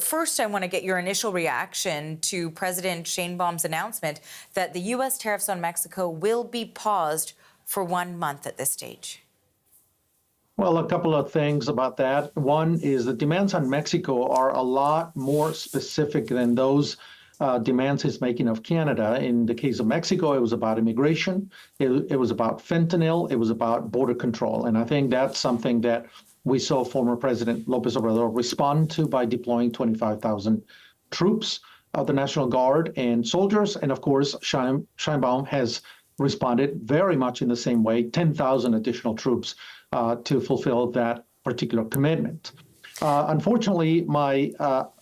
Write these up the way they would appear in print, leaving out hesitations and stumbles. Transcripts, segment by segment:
First, I want to get your initial reaction to President Sheinbaum's announcement that the U.S. tariffs on Mexico will be paused for 1 month at this stage. Well, a couple of things about that. One is the demands on Mexico are a lot more specific than those demands he's making of Canada. In the case of Mexico, it was about immigration, it was about fentanyl, it was about border control. And I think that's something that we saw former President Lopez Obrador respond to by deploying 25,000 troops of the National Guard and soldiers. And of course, Sheinbaum has responded very much in the same way, 10,000 additional troops to fulfill that particular commitment. Unfortunately, what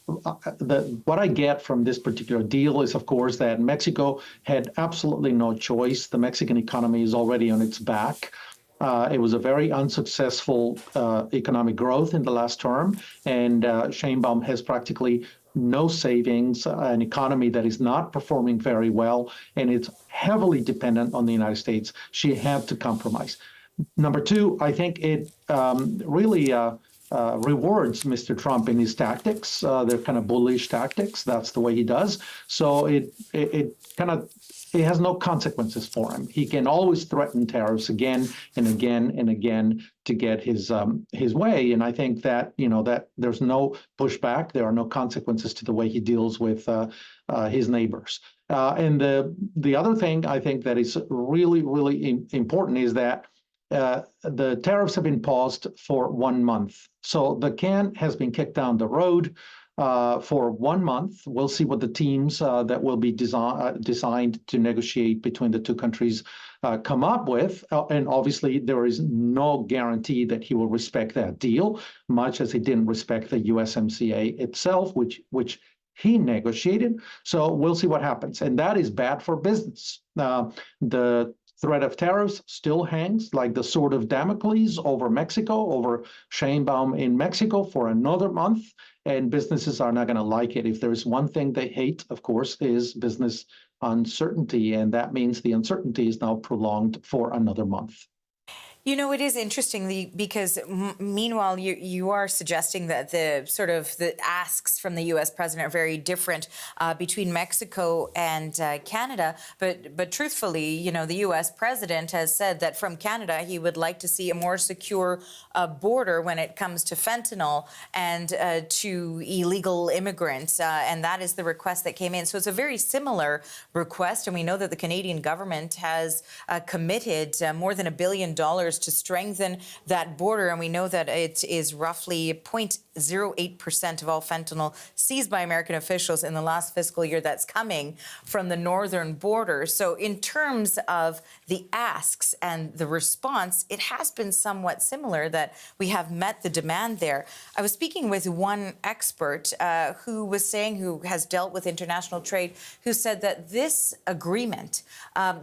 I get from this particular deal is, of course, that Mexico had absolutely no choice. The Mexican economy is already on its back. It was a very unsuccessful economic growth in the last term, and Sheinbaum has practically no savings, an economy that is not performing very well, and it's heavily dependent on the United States. She had to compromise. Number two, I think it really rewards Mr. Trump in his tactics. They're kind of bullish tactics. That's the way he does. So it has no consequences for him. He can always threaten tariffs again and again and again to get his way. And I think that that there's no pushback. There are no consequences to the way he deals with his neighbors. And the other thing I think that is really, really important is that the tariffs have been paused for 1 month. So the can has been kicked down the road for 1 month. We'll see what the teams that will be designed to negotiate between the two countries come up with. And obviously, there is no guarantee that he will respect that deal, much as he didn't respect the USMCA itself, which he negotiated. So we'll see what happens. And that is bad for business. The threat of tariffs still hangs like the sword of Damocles over Mexico, over Sheinbaum in Mexico for another month, and businesses are not going to like it. If there's one thing they hate, of course, is business uncertainty, and that means the uncertainty is now prolonged for another month. You know, it is interesting because meanwhile, you are suggesting that the asks from the U.S. president are very different between Mexico and Canada. But truthfully, the U.S. president has said that from Canada, he would like to see a more secure border when it comes to fentanyl and to illegal immigrants. And that is the request that came in. So it's a very similar request. And we know that the Canadian government has committed more than $1 billion to strengthen that border. And we know that it is roughly 0.08% of all fentanyl seized by American officials in the last fiscal year that's coming from the northern border. So in terms of the asks and the response, it has been somewhat similar, that we have met the demand there. I was speaking with one expert who has dealt with international trade, who said that this agreement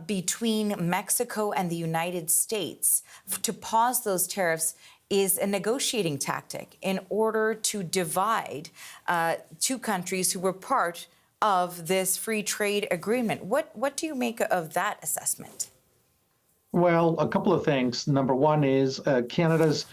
between Mexico and the United States to pause those tariffs is a negotiating tactic in order to divide two countries who were part of this free trade agreement. What do you make of that assessment? Well, a couple of things. Number one is Canada's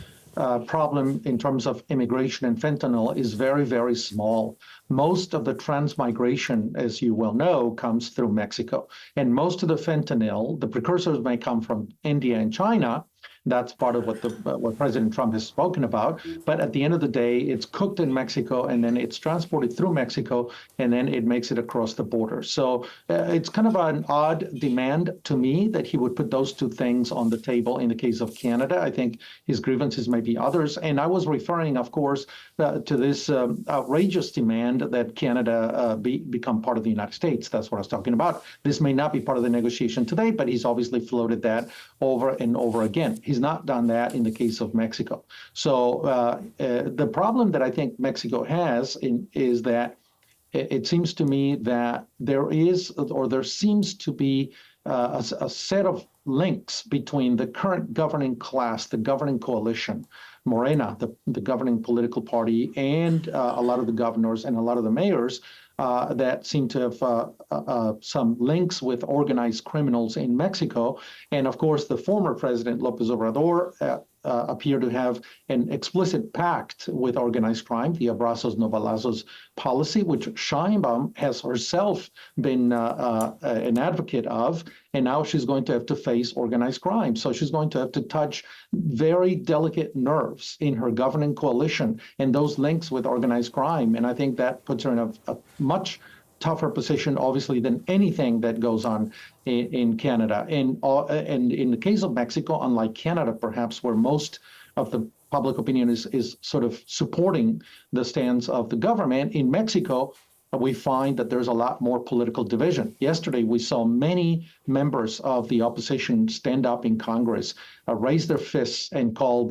problem in terms of immigration and fentanyl is very, very small. Most of the transmigration, as you well know, comes through Mexico. And most of the fentanyl, the precursors may come from India and China. That's part of what President Trump has spoken about. But at the end of the day, it's cooked in Mexico, and then it's transported through Mexico, and then it makes it across the border. So it's kind of an odd demand to me that he would put those two things on the table in the case of Canada. I think his grievances may be others. And I was referring, of course, to this outrageous demand that Canada become part of the United States. That's what I was talking about. This may not be part of the negotiation today, but he's obviously floated that over and over again. He's not done that in the case of Mexico. So the problem that I think Mexico has is that it seems to me that there seems to be a set of links between the current governing class, the governing coalition, Morena, the governing political party, and a lot of the governors and a lot of the mayors that seem to have some links with organized criminals in Mexico. And of course, the former president, López Obrador, appear to have an explicit pact with organized crime, the abrazos no balazos policy, which Sheinbaum has herself been an advocate of, and now she's going to have to face organized crime. So she's going to have to touch very delicate nerves in her governing coalition and those links with organized crime. And I think that puts her in a much tougher position, obviously, than anything that goes on in Canada. And in the case of Mexico, unlike Canada, perhaps, where most of the public opinion is sort of supporting the stance of the government, in Mexico, we find that there's a lot more political division. Yesterday, we saw many members of the opposition stand up in Congress, raise their fists and call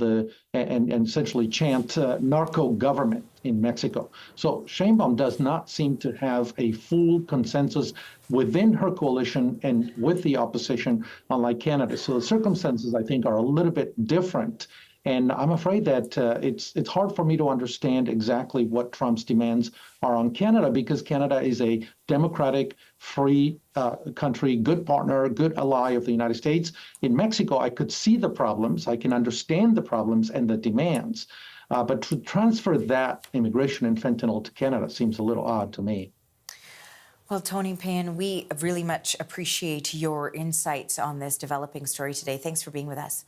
and essentially chant narco government in Mexico. So Sheinbaum does not seem to have a full consensus within her coalition and with the opposition, unlike Canada. So the circumstances, I think, are a little bit different. And I'm afraid that it's hard for me to understand exactly what Trump's demands are on Canada, because Canada is a democratic, free country, good partner, good ally of the United States. In Mexico, I could see the problems. I can understand the problems and the demands. But to transfer that immigration and fentanyl to Canada seems a little odd to me. Well, Tony Payan, we really much appreciate your insights on this developing story today. Thanks for being with us.